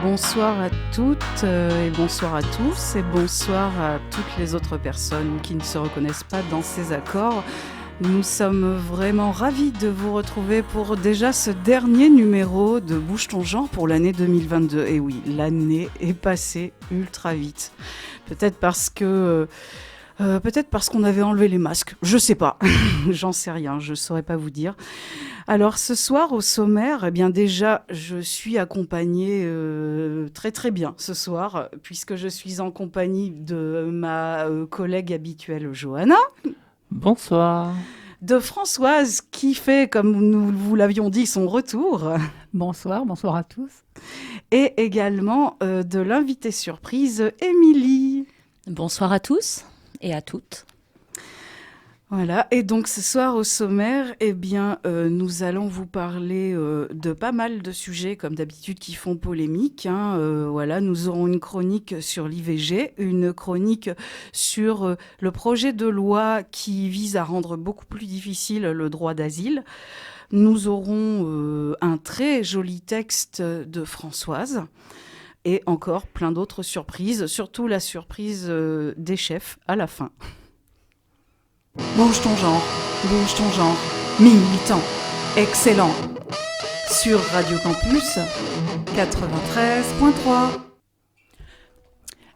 Bonsoir à toutes et bonsoir à tous et bonsoir à toutes les autres personnes qui ne se reconnaissent pas dans ces accords. Nous sommes vraiment ravis de vous retrouver pour déjà ce dernier numéro de Bouge ton genre pour l'année 2022. Et oui, l'année est passée ultra vite. Peut-être parce qu'on avait enlevé les masques. Je sais pas, j'en sais rien, je saurais pas vous dire. Alors ce soir au sommaire, eh bien déjà je suis accompagnée très très bien ce soir puisque je suis en compagnie de ma collègue habituelle Johanna. Bonsoir. De Françoise qui fait, comme nous vous l'avions dit, son retour. Bonsoir, bonsoir à tous. Et également de l'invitée surprise Émilie. Bonsoir à tous et à toutes. Voilà, et donc ce soir au sommaire, eh bien, nous allons vous parler de pas mal de sujets, comme d'habitude, qui font polémique. Voilà, nous aurons une chronique sur l'IVG, une chronique sur le projet de loi qui vise à rendre beaucoup plus difficile le droit d'asile. Nous aurons un très joli texte de Françoise. Et encore plein d'autres surprises, surtout la surprise des chefs à la fin. Bouge ton genre, militant, excellent. Sur Radio Campus 93.3.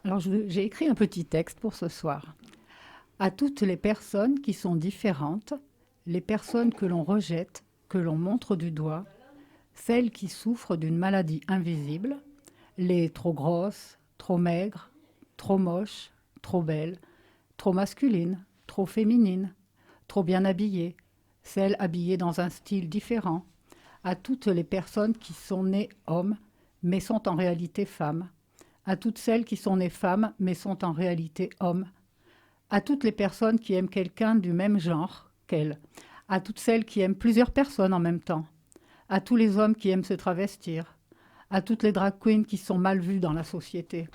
Alors j'ai écrit un petit texte pour ce soir. À toutes les personnes qui sont différentes, les personnes que l'on rejette, que l'on montre du doigt, celles qui souffrent d'une maladie invisible, les trop grosses, trop maigres, trop moches, trop belles, trop masculines, trop féminines, trop bien habillées, celles habillées dans un style différent, à toutes les personnes qui sont nées hommes mais sont en réalité femmes, à toutes celles qui sont nées femmes mais sont en réalité hommes, à toutes les personnes qui aiment quelqu'un du même genre qu'elles, à toutes celles qui aiment plusieurs personnes en même temps, à tous les hommes qui aiment se travestir, à toutes les drag queens qui sont mal vues dans la société,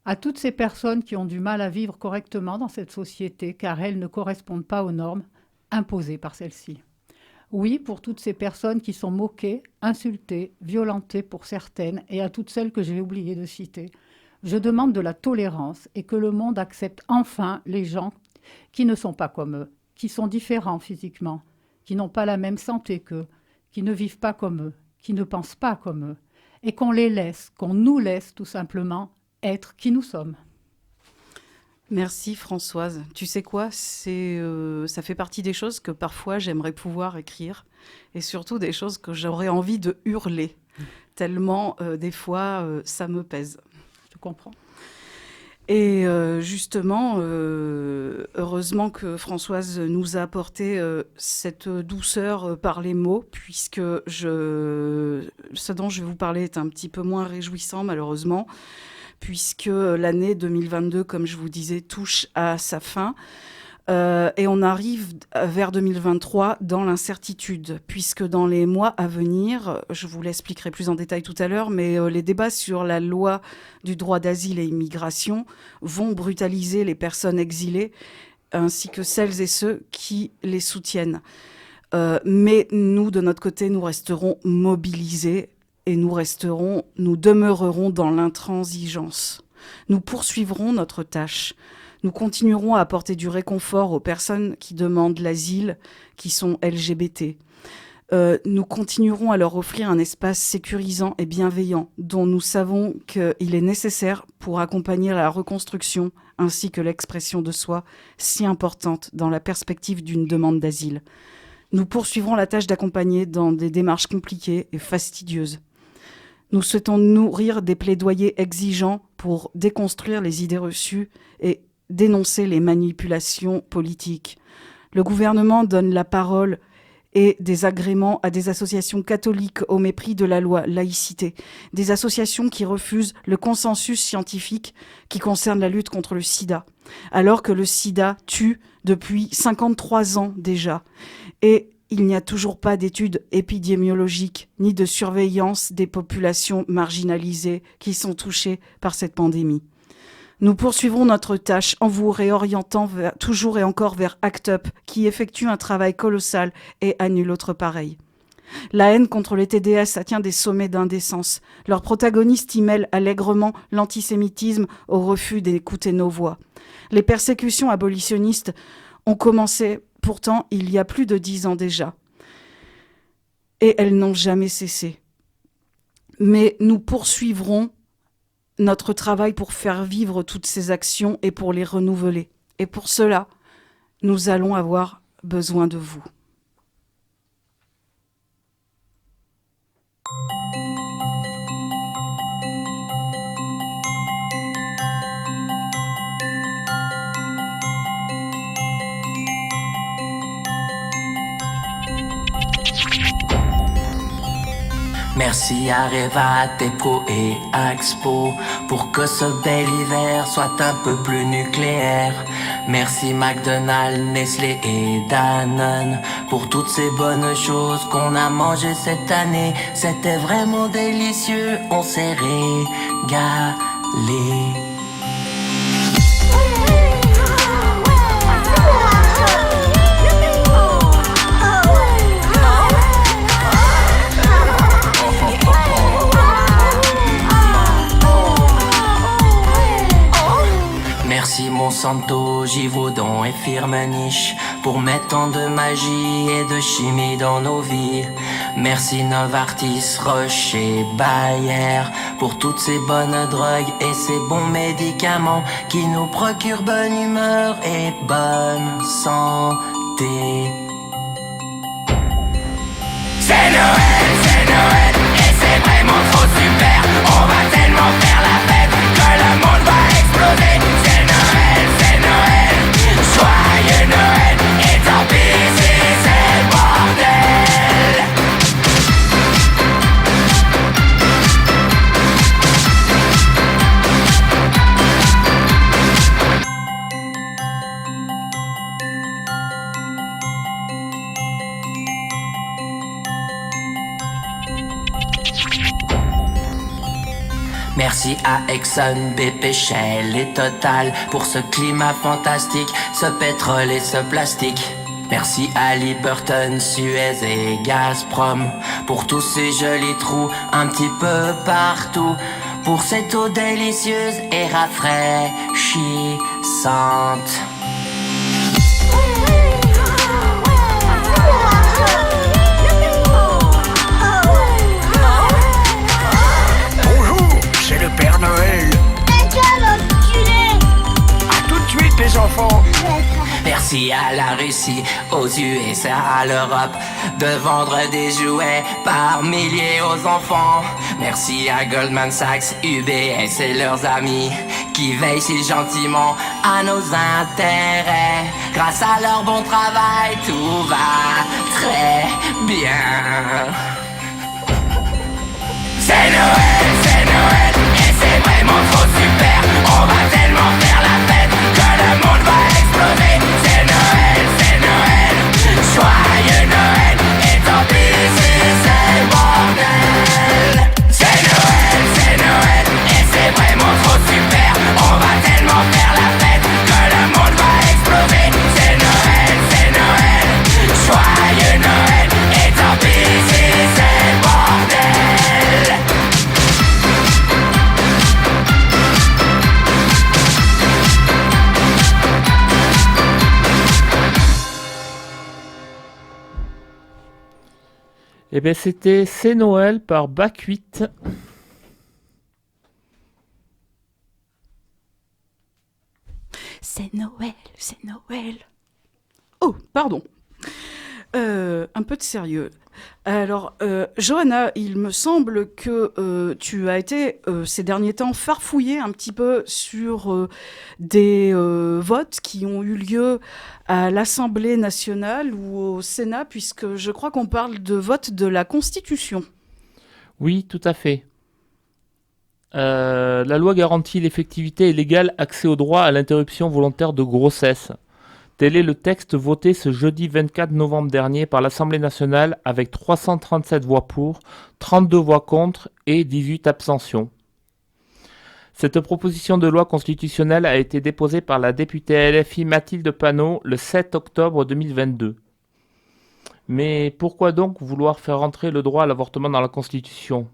à toutes ces personnes qui ont du mal à vivre correctement dans cette société car elles ne correspondent pas aux normes imposées par celle-ci. Oui, pour toutes ces personnes qui sont moquées, insultées, violentées pour certaines et à toutes celles que j'ai oublié de citer, je demande de la tolérance et que le monde accepte enfin les gens qui ne sont pas comme eux, qui sont différents physiquement, qui n'ont pas la même santé qu'eux, qui ne vivent pas comme eux, qui ne pensent pas comme eux, et qu'on les laisse, qu'on nous laisse tout simplement être qui nous sommes. Merci Françoise. Tu sais quoi, ça fait partie des choses que parfois j'aimerais pouvoir écrire et surtout des choses que j'aurais envie de hurler, tellement des fois ça me pèse. Je comprends. Et justement, heureusement que Françoise nous a apporté cette douceur par les mots, puisque ce dont je vais vous parler est un petit peu moins réjouissant malheureusement, puisque l'année 2022, comme je vous disais, touche à sa fin. Et on arrive vers 2023 dans l'incertitude, puisque dans les mois à venir, je vous l'expliquerai plus en détail tout à l'heure, mais les débats sur la loi du droit d'asile et immigration vont brutaliser les personnes exilées, ainsi que celles et ceux qui les soutiennent. Mais nous, de notre côté, nous resterons mobilisés et nous demeurerons dans l'intransigeance. Nous poursuivrons notre tâche. Nous continuerons à apporter du réconfort aux personnes qui demandent l'asile, qui sont LGBT. Nous continuerons à leur offrir un espace sécurisant et bienveillant, dont nous savons qu'il est nécessaire pour accompagner la reconstruction ainsi que l'expression de soi, si importante dans la perspective d'une demande d'asile. Nous poursuivrons la tâche d'accompagner dans des démarches compliquées et fastidieuses. Nous souhaitons nourrir des plaidoyers exigeants pour déconstruire les idées reçues et dénoncer les manipulations politiques. Le gouvernement donne la parole et des agréments à des associations catholiques au mépris de la loi laïcité, des associations qui refusent le consensus scientifique qui concerne la lutte contre le sida, alors que le sida tue depuis 53 ans déjà. Et il n'y a toujours pas d'études épidémiologiques ni de surveillance des populations marginalisées qui sont touchées par cette pandémie. Nous poursuivrons notre tâche en vous réorientant toujours et encore vers ACT UP, qui effectue un travail colossal et à nul autre pareil. La haine contre les TDS atteint des sommets d'indécence. Leurs protagonistes y mêlent allègrement l'antisémitisme au refus d'écouter nos voix. Les persécutions abolitionnistes ont commencé pourtant il y a plus de 10 ans déjà. Et elles n'ont jamais cessé. Mais nous poursuivrons notre travail pour faire vivre toutes ces actions et pour les renouveler. Et pour cela, nous allons avoir besoin de vous. Merci à Reva, Tepco et Axpo pour que ce bel hiver soit un peu plus nucléaire. Merci McDonald's, Nestlé et Danone pour toutes ces bonnes choses qu'on a mangées cette année. C'était vraiment délicieux, on s'est régalé. Merci Monsanto, Givaudan et Firmenich pour mettre tant de magie et de chimie dans nos vies. Merci Novartis, Roche et Bayer pour toutes ces bonnes drogues et ces bons médicaments qui nous procurent bonne humeur et bonne santé. C'est Noël et c'est vraiment trop super. On va tellement faire la fête que le monde va exploser. C'est Noël, joyeux Noël, et tant pis si c'est le bordel. Merci à Exxon, BP, Shell et Total pour ce climat fantastique, ce pétrole et ce plastique. Merci à Liberton, Suez et Gazprom pour tous ces jolis trous un petit peu partout. Pour cette eau délicieuse et rafraîchissante. C'est le Père Noël. À tout de suite les enfants. Merci à la Russie, aux USA, à l'Europe de vendre des jouets par milliers aux enfants. Merci à Goldman Sachs, UBS et leurs amis qui veillent si gentiment à nos intérêts. Grâce à leur bon travail, tout va très bien. C'est Noël, et c'est vraiment trop super. On va tellement faire la fête que le monde va exploser. C'est Noël, joyeux Noël, et tant pis si c'est le bordel. C'est Noël, et c'est vraiment trop super. On va tellement faire la fête que le monde va exploser. C'est Noël, joyeux Noël, et tant pis si c'est le bordel. Eh bien, c'était C'est Noël par Bac 8. C'est Noël, c'est Noël. Oh, pardon. Un peu de sérieux. Alors, Johanna, il me semble que tu as été ces derniers temps farfouillée un petit peu sur des votes qui ont eu lieu à l'Assemblée nationale ou au Sénat, puisque je crois qu'on parle de vote de la Constitution. Oui, tout à fait. La loi garantit l'effectivité et l'égal accès au droit à l'interruption volontaire de grossesse. Tel est le texte voté ce jeudi 24 novembre dernier par l'Assemblée nationale avec 337 voix pour, 32 voix contre et 18 abstentions. Cette proposition de loi constitutionnelle a été déposée par la députée LFI Mathilde Panot le 7 octobre 2022. Mais pourquoi donc vouloir faire entrer le droit à l'avortement dans la Constitution ?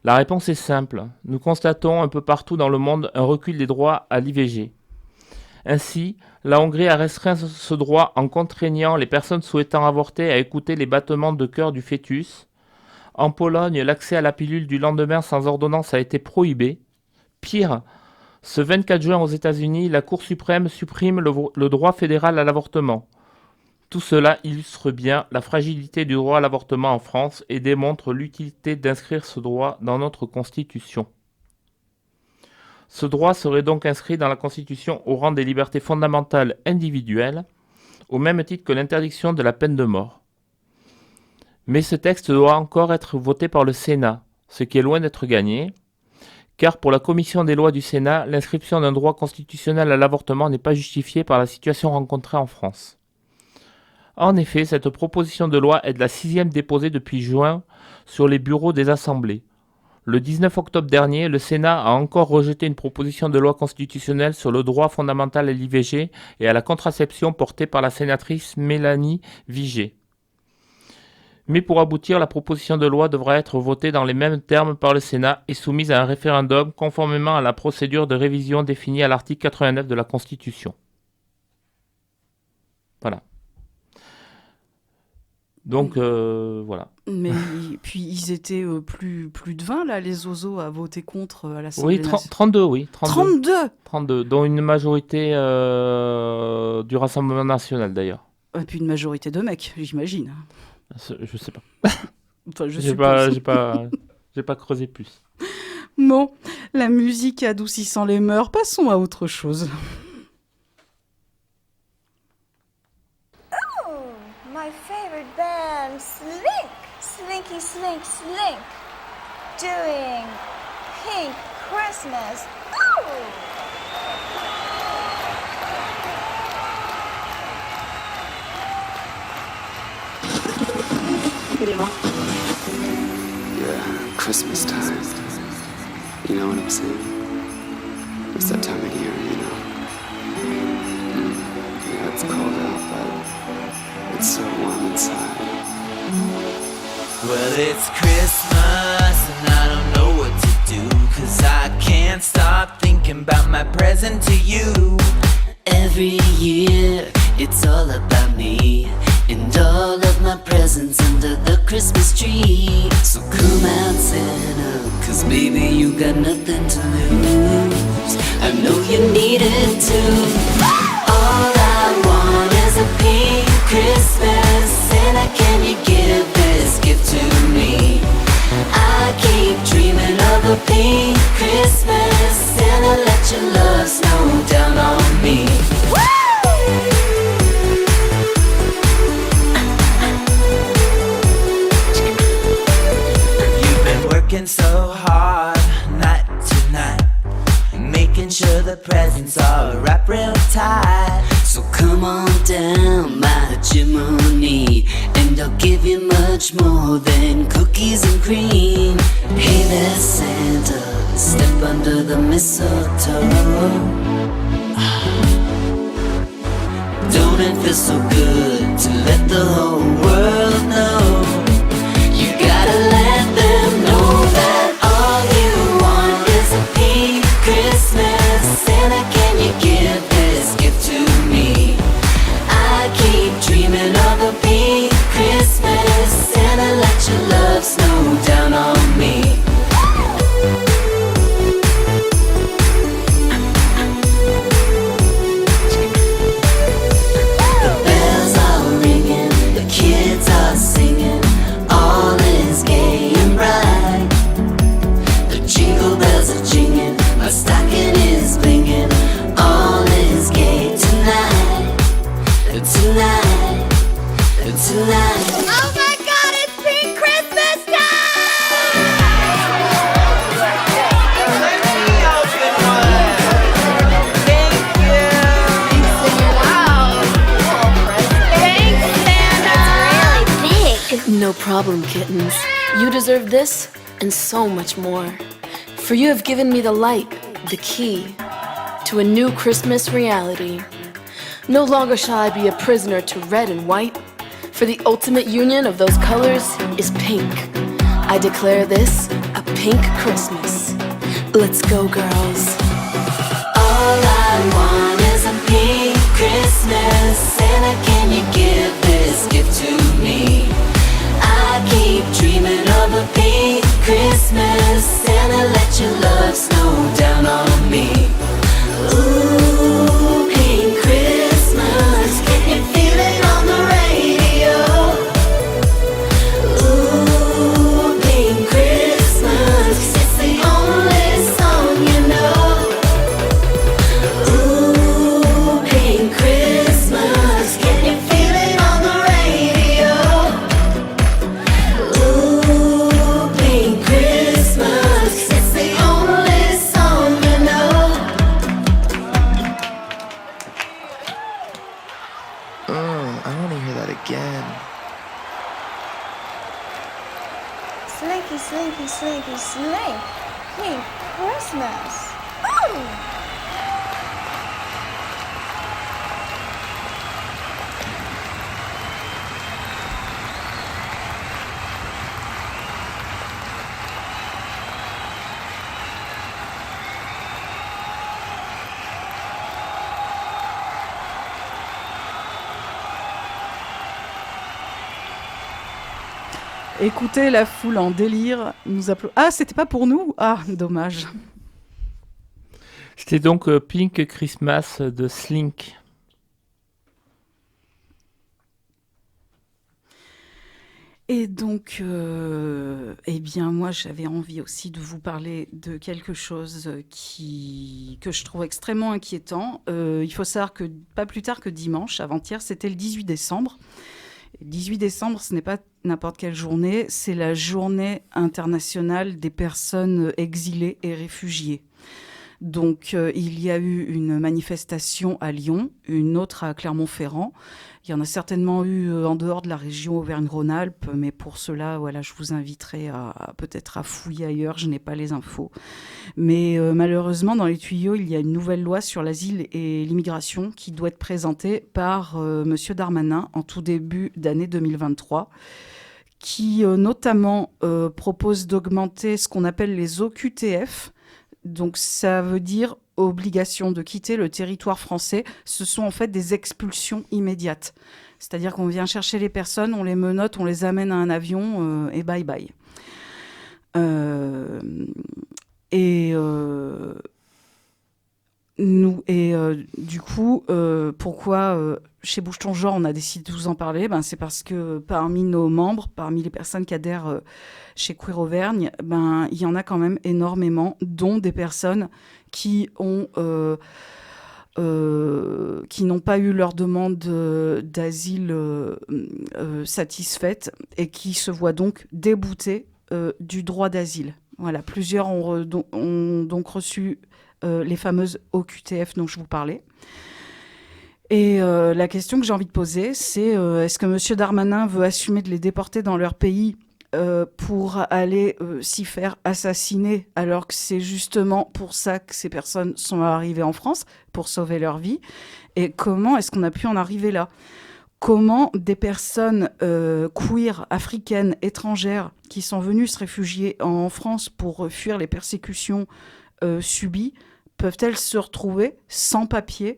La réponse est simple. Nous constatons un peu partout dans le monde un recul des droits à l'IVG. Ainsi, la Hongrie a restreint ce droit en contraignant les personnes souhaitant avorter à écouter les battements de cœur du fœtus. En Pologne, l'accès à la pilule du lendemain sans ordonnance a été prohibé. Pire, ce 24 juin aux États-Unis, la Cour suprême supprime le droit fédéral à l'avortement. Tout cela illustre bien la fragilité du droit à l'avortement en France et démontre l'utilité d'inscrire ce droit dans notre Constitution. Ce droit serait donc inscrit dans la Constitution au rang des libertés fondamentales individuelles, au même titre que l'interdiction de la peine de mort. Mais ce texte doit encore être voté par le Sénat, ce qui est loin d'être gagné, car pour la Commission des lois du Sénat, l'inscription d'un droit constitutionnel à l'avortement n'est pas justifiée par la situation rencontrée en France. En effet, cette proposition de loi est de la 6e déposée depuis juin sur les bureaux des assemblées. Le 19 octobre dernier, le Sénat a encore rejeté une proposition de loi constitutionnelle sur le droit fondamental à l'IVG et à la contraception portée par la sénatrice Mélanie Vigée. Mais pour aboutir, la proposition de loi devra être votée dans les mêmes termes par le Sénat et soumise à un référendum conformément à la procédure de révision définie à l'article 89 de la Constitution. Voilà. Donc, voilà. Mais puis ils étaient plus de 20, là, les oiseaux, à voter contre à l'Assemblée nationale. 32, oui. 32 dont une majorité du Rassemblement national, d'ailleurs. Et puis une majorité de mecs, j'imagine. Je sais pas. Enfin, je J'ai suppose. pas creusé plus. Bon, la musique adoucissant les mœurs, passons à autre chose. My favorite band, Slink, Slinky Slink Slink, doing Pink Christmas. Yeah, Christmas time. You know what I'm saying? It's that time of year, you know. Yeah, it's cold out, but it's so warm inside. Well, it's Christmas and I don't know what to do, 'cause I can't stop thinking about my present to you. Every year it's all about me and all of my presents under the Christmas tree. So come out, Santa, 'cause baby you got nothing to lose. I know you need it too. All I want is a pink Christmas. Santa, can you give this gift to me? I keep dreaming of a pink Christmas. Santa, let your love snow down on me. You've been working so hard, night to night, making sure the presents are wrapped real tight. So come on down my chimney, and I'll give you much more than cookies and cream. Hey there, Santa, step under the mistletoe. Don't it feel so good to let the whole world know? You gotta let them know that all you want is a pink Christmas. Santa, can you give this gift to me? I keep dreaming of a pink Christmas. Santa, let your love snow down on me. The bells are ringing, the kids are singing, all is gay and bright. The jingle bells are jingling, my stocking is blinging, all is gay tonight, tonight, tonight. Oh my God, it's Pink Christmas No problem, kittens. You deserve this and so much more. For you have given me the light, the key to a new Christmas reality. No longer shall I be a prisoner to red and white. For the ultimate union of those colors is pink. I declare this a pink Christmas. Let's go, girls. All I want is a pink Christmas. Santa, can you give this gift to me? I keep dreaming of a pink Christmas. Santa, let your love snow down on me. Ooh, pink Christmas. Can you feel it on the radio? Ooh, pink Christmas. 'Cause it's the only song you know. Ooh, pink Christmas. Can you feel it on the radio? Ooh, pink Christmas. 'Cause it's the only song you know. I want to hear that again. Slinky, slinky, slinky, slink. Pink Christmas. Ooh! Écoutez la foule en délire. Ah, c'était pas pour nous? Ah, dommage. C'était donc Pink Christmas de Slink. Et donc, eh bien, moi, j'avais envie aussi de vous parler de quelque chose que je trouve extrêmement inquiétant. Il faut savoir que pas plus tard que dimanche, avant-hier, c'était le 18 décembre. 18 décembre, ce n'est pas n'importe quelle journée, c'est la journée internationale des personnes exilées et réfugiées. Donc, il y a eu une manifestation à Lyon, une autre à Clermont-Ferrand. Il y en a certainement eu en dehors de la région Auvergne-Rhône-Alpes, mais pour cela, voilà, je vous inviterai peut-être à fouiller ailleurs, je n'ai pas les infos. Mais malheureusement, dans les tuyaux, il y a une nouvelle loi sur l'asile et l'immigration qui doit être présentée par Monsieur Darmanin en tout début d'année 2023, qui notamment propose d'augmenter ce qu'on appelle les OQTF. Donc ça veut dire obligation de quitter le territoire français. Ce sont en fait des expulsions immédiates. C'est-à-dire qu'on vient chercher les personnes, on les menotte, on les amène à un avion et bye bye. Du coup, pourquoi chez Bouge ton genre on a décidé de vous en parler? C'est parce que parmi nos membres, parmi les personnes qui adhèrent chez Queer Auvergne, il y en a quand même énormément, dont des personnes qui n'ont pas eu leur demande d'asile satisfaite et qui se voient donc déboutées du droit d'asile. Voilà, plusieurs ont donc reçu les fameuses OQTF dont je vous parlais. Et la question que j'ai envie de poser, c'est est-ce que M. Darmanin veut assumer de les déporter dans leur pays pour aller s'y faire assassiner, alors que c'est justement pour ça que ces personnes sont arrivées en France, pour sauver leur vie? Et comment est-ce qu'on a pu en arriver là? Comment des personnes queer, africaines, étrangères, qui sont venues se réfugier en France pour fuir les persécutions subies, peuvent-elles se retrouver sans papier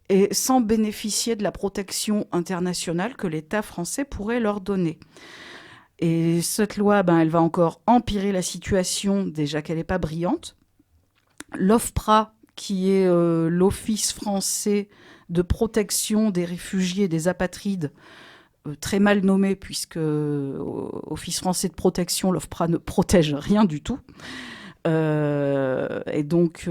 et sans bénéficier de la protection internationale que l'État français pourrait leur donner? Et cette loi, elle va encore empirer la situation, déjà qu'elle n'est pas brillante. L'OFPRA, qui est l'Office français de protection des réfugiés et des apatrides, très mal nommé, puisque Office français de protection, l'OFPRA ne protège rien du tout. Et donc,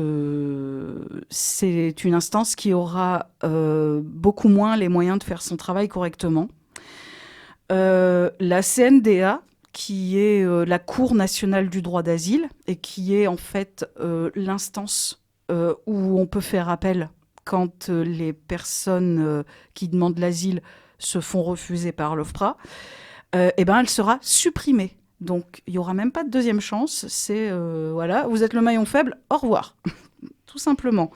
c'est une instance qui aura beaucoup moins les moyens de faire son travail correctement. La CNDA, qui est la Cour nationale du droit d'asile et qui est en fait l'instance où on peut faire appel quand les personnes qui demandent l'asile se font refuser par l'OFPRA, elle sera supprimée. Donc, il n'y aura même pas de deuxième chance. C'est, voilà, vous êtes le maillon faible, au revoir, tout simplement.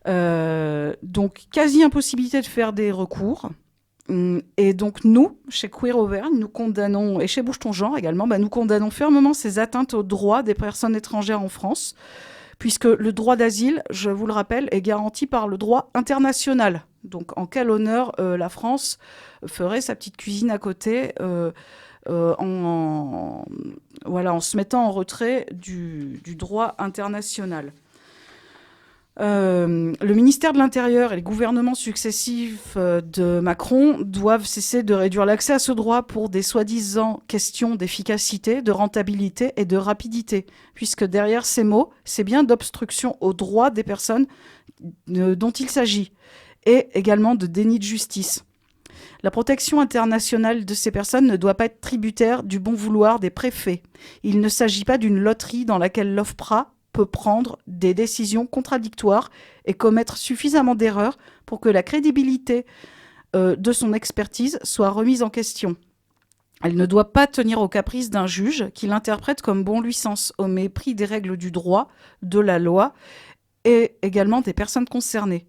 Donc, quasi-impossibilité de faire des recours. Et donc nous, chez Queer Auvergne, nous condamnons, et chez Bouge ton genre également, nous condamnons fermement ces atteintes aux droits des personnes étrangères en France, puisque le droit d'asile, je vous le rappelle, est garanti par le droit international. Donc en quel honneur la France ferait sa petite cuisine à côté en se mettant en retrait du droit international. Le ministère de l'Intérieur et les gouvernements successifs de Macron doivent cesser de réduire l'accès à ce droit pour des soi-disant questions d'efficacité, de rentabilité et de rapidité, puisque derrière ces mots, c'est bien d'obstruction aux droits des personnes dont il s'agit, et également de déni de justice. La protection internationale de ces personnes ne doit pas être tributaire du bon vouloir des préfets. Il ne s'agit pas d'une loterie dans laquelle l'OFPRA peut prendre des décisions contradictoires et commettre suffisamment d'erreurs pour que la crédibilité de son expertise soit remise en question. Elle ne doit pas tenir au caprice d'un juge qui l'interprète comme bon lui semble, au mépris des règles du droit, de la loi et également des personnes concernées.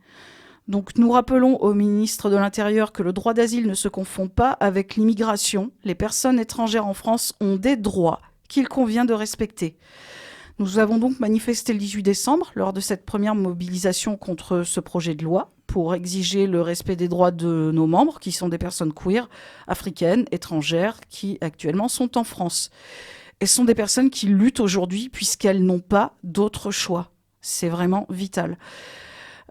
Donc nous rappelons au ministre de l'Intérieur que le droit d'asile ne se confond pas avec l'immigration. Les personnes étrangères en France ont des droits qu'il convient de respecter. Nous avons donc manifesté le 18 décembre lors de cette première mobilisation contre ce projet de loi pour exiger le respect des droits de nos membres, qui sont des personnes queer, africaines, étrangères, qui actuellement sont en France. Et ce sont des personnes qui luttent aujourd'hui puisqu'elles n'ont pas d'autre choix. C'est vraiment vital.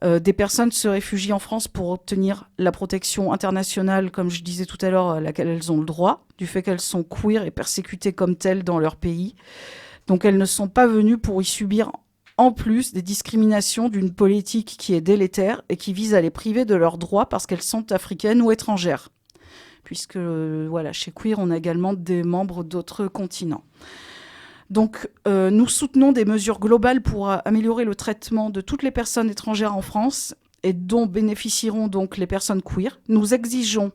Des personnes se réfugient en France pour obtenir la protection internationale, comme je disais tout à l'heure, à laquelle elles ont le droit, du fait qu'elles sont queer et persécutées comme telles dans leur pays. Donc elles ne sont pas venues pour y subir en plus des discriminations d'une politique qui est délétère et qui vise à les priver de leurs droits parce qu'elles sont africaines ou étrangères. Puisque chez Queer, on a également des membres d'autres continents. Donc nous soutenons des mesures globales pour améliorer le traitement de toutes les personnes étrangères en France et dont bénéficieront donc les personnes queer. Nous exigeons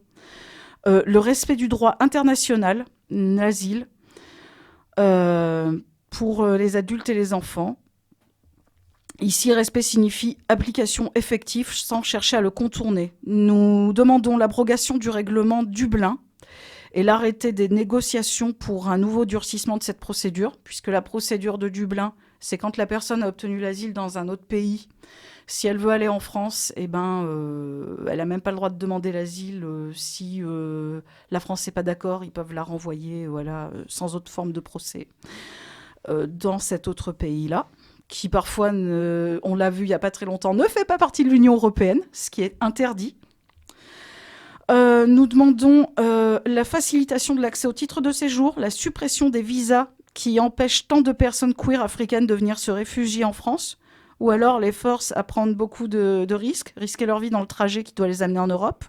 le respect du droit international, l'asile, pour les adultes et les enfants. Ici, respect signifie application effective sans chercher à le contourner. Nous demandons l'abrogation du règlement Dublin et l'arrêté des négociations pour un nouveau durcissement de cette procédure, puisque la procédure de Dublin, c'est quand la personne a obtenu l'asile dans un autre pays. Si elle veut aller en France, elle n'a même pas le droit de demander l'asile. Si la France n'est pas d'accord, ils peuvent la renvoyer sans autre forme de procès dans cet autre pays-là, qui parfois, on l'a vu il n'y a pas très longtemps, ne fait pas partie de l'Union européenne, ce qui est interdit. Nous demandons la facilitation de l'accès au titre de séjour, la suppression des visas qui empêchent tant de personnes queer africaines de venir se réfugier en France, ou alors les force à prendre beaucoup de risquer leur vie dans le trajet qui doit les amener en Europe,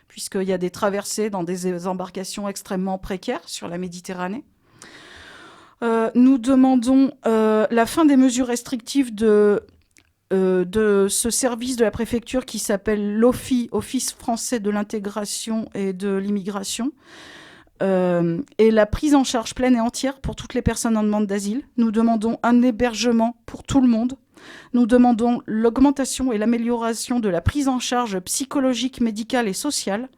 puisqu'il y a des traversées dans des embarcations extrêmement précaires sur la Méditerranée. Nous demandons la fin des mesures restrictives de ce service de la préfecture qui s'appelle l'OFII, Office français de l'intégration et de l'immigration, et la prise en charge pleine et entière pour toutes les personnes en demande d'asile. Nous demandons un hébergement pour tout le monde. Nous demandons l'augmentation et l'amélioration de la prise en charge psychologique, médicale et sociale.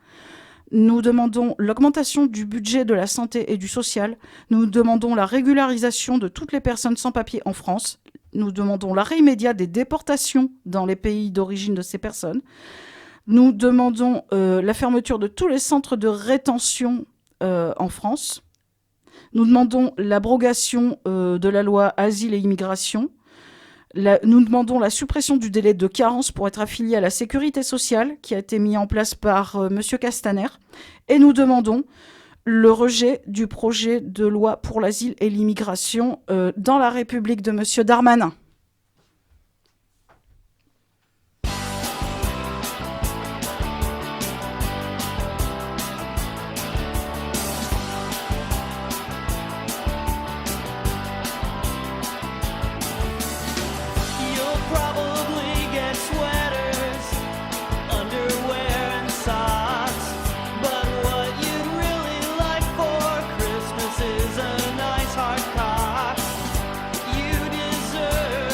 Nous demandons l'augmentation du budget de la santé et du social. Nous demandons la régularisation de toutes les personnes sans papier en France. Nous demandons l'arrêt immédiat des déportations dans les pays d'origine de ces personnes. Nous demandons la fermeture de tous les centres de rétention en France. Nous demandons l'abrogation de la loi Asile et Immigration. Nous demandons la suppression du délai de carence pour être affilié à la sécurité sociale qui a été mis en place par M. Castaner. Et nous demandons le rejet du projet de loi pour l'asile et l'immigration dans la République de M. Darmanin. Is a nice hard cock. You deserve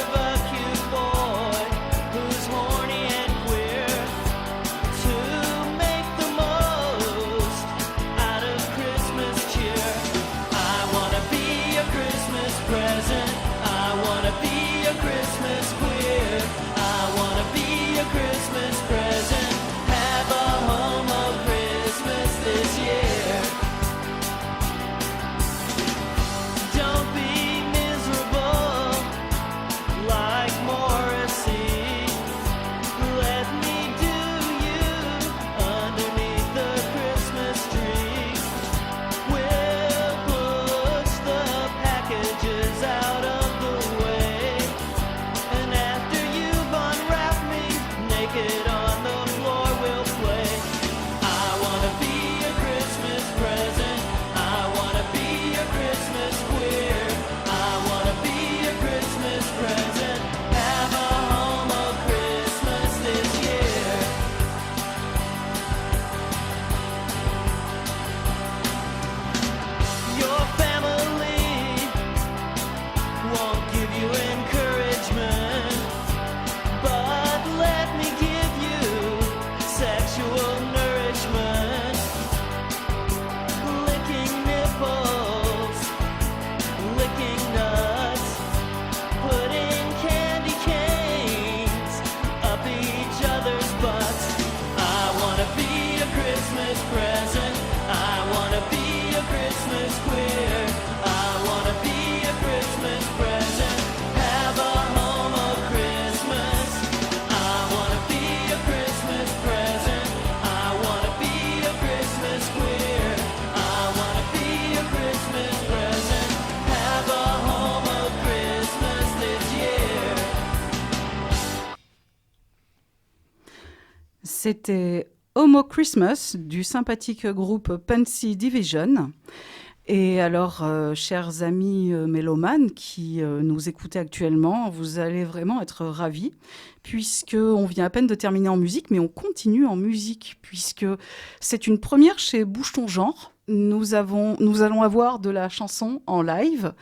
C'était Homo Christmas du sympathique groupe Pansy Division. Et alors, chers amis mélomanes qui nous écoutez actuellement, vous allez vraiment être ravis, puisqu'on vient à peine de terminer en musique, mais on continue en musique, puisque c'est une première chez Bouge ton genre. Nous allons avoir de la chanson en live.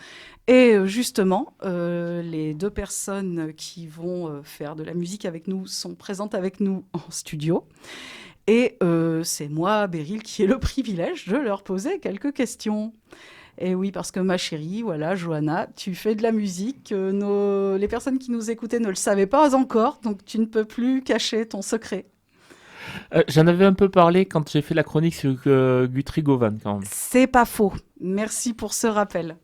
Et justement, les deux personnes qui vont faire de la musique avec nous sont présentes avec nous en studio. Et c'est moi, Beryl, qui ai le privilège de leur poser quelques questions. Et oui, parce que ma chérie, voilà, Johanna, tu fais de la musique. Les personnes qui nous écoutaient ne le savaient pas encore, donc tu ne peux plus cacher ton secret. J'en avais un peu parlé quand j'ai fait la chronique sur Guthrie Govan, quand même. C'est pas faux. Merci pour ce rappel.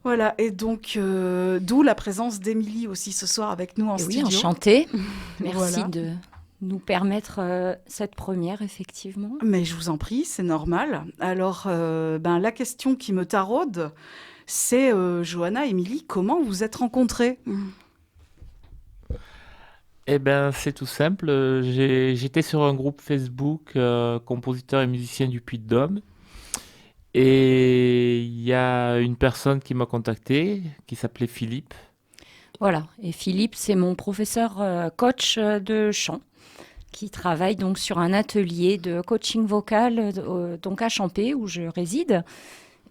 Voilà, et donc, d'où la présence d'Émilie aussi ce soir avec nous en studio. Oui, enchantée. Merci Voilà. de nous permettre cette première, effectivement. Mais je vous en prie, c'est normal. Alors, la question qui me taraude, c'est, Johanna, Émilie, comment vous êtes rencontrées ? Eh ben, c'est tout simple. J'étais sur un groupe Facebook, compositeurs et musiciens du Puy-de-Dôme. Et il y a une personne qui m'a contacté, qui s'appelait Philippe. Voilà, et Philippe, c'est mon professeur coach de chant, qui travaille donc sur un atelier de coaching vocal donc à Champé, où je réside.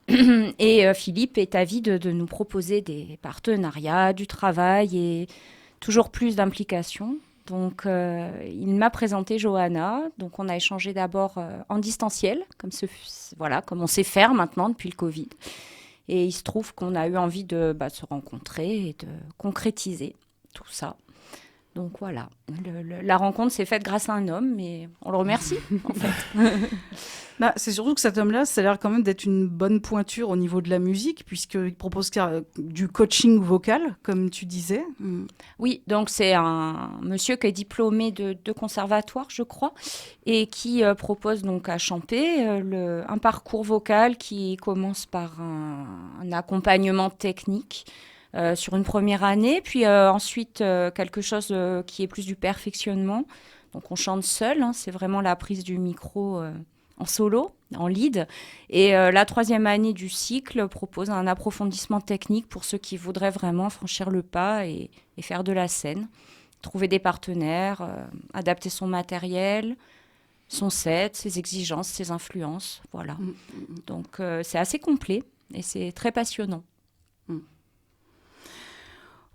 Et Philippe est avide de nous proposer des partenariats, du travail et toujours plus d'implication. Donc, il m'a présenté Johanna. Donc, on a échangé d'abord en distanciel, comme on sait faire maintenant depuis le Covid. Et il se trouve qu'on a eu envie de se rencontrer et de concrétiser tout ça. Donc, voilà. La rencontre s'est faite grâce à un homme, mais on le remercie, en fait. C'est surtout que cet homme-là, ça a l'air quand même d'être une bonne pointure au niveau de la musique, puisqu'il propose du coaching vocal, comme tu disais. Oui, donc c'est un monsieur qui est diplômé de conservatoire, je crois, et qui propose donc à Champé un parcours vocal qui commence par un accompagnement technique sur une première année, puis ensuite quelque chose qui est plus du perfectionnement. Donc on chante seul, c'est vraiment la prise du micro en solo, en lead. Et la troisième année du cycle propose un approfondissement technique pour ceux qui voudraient vraiment franchir le pas et faire de la scène, trouver des partenaires, adapter son matériel, son set, ses exigences, ses influences. Voilà. Donc c'est assez complet et c'est très passionnant.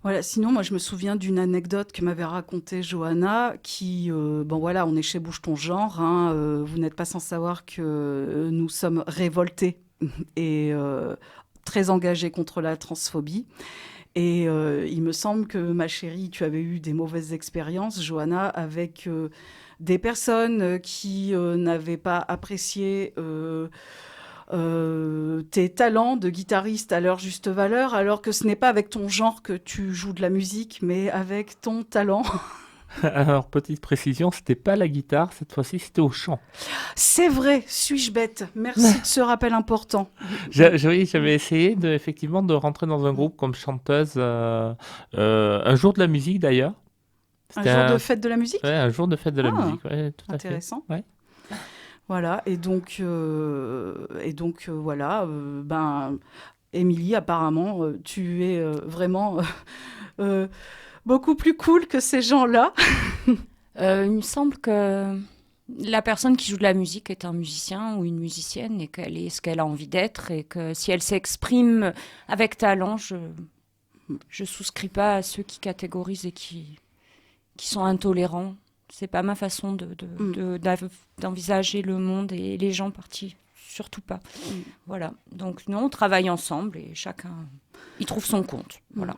Voilà, sinon, moi, je me souviens d'une anecdote que m'avait racontée Johanna, qui, on est chez Bouge ton genre, vous n'êtes pas sans savoir que nous sommes révoltés et très engagés contre la transphobie. Et il me semble que, ma chérie, tu avais eu des mauvaises expériences, Johanna, avec des personnes qui n'avaient pas apprécié tes talents de guitariste à leur juste valeur, alors que ce n'est pas avec ton genre que tu joues de la musique, mais avec ton talent. Alors, petite précision, c'était pas la guitare, cette fois-ci, c'était au chant. C'est vrai, suis-je bête ? Merci de ce rappel important. J'avais essayé effectivement de rentrer dans un groupe comme chanteuse, un jour de la musique d'ailleurs. Un jour de fête de la musique ? Ouais, un jour de fête de la musique, ouais, tout à intéressant. fait. Ouais. Voilà, et donc voilà, Émilie, apparemment, tu es vraiment beaucoup plus cool que ces gens-là. Il me semble que la personne qui joue de la musique est un musicien ou une musicienne et qu'elle est ce qu'elle a envie d'être et que si elle s'exprime avec talent, je souscris pas à ceux qui catégorisent et qui sont intolérants. C'est pas ma façon d'envisager le monde et les gens surtout pas. Voilà. Donc nous, on travaille ensemble et chacun y trouve son compte. Voilà.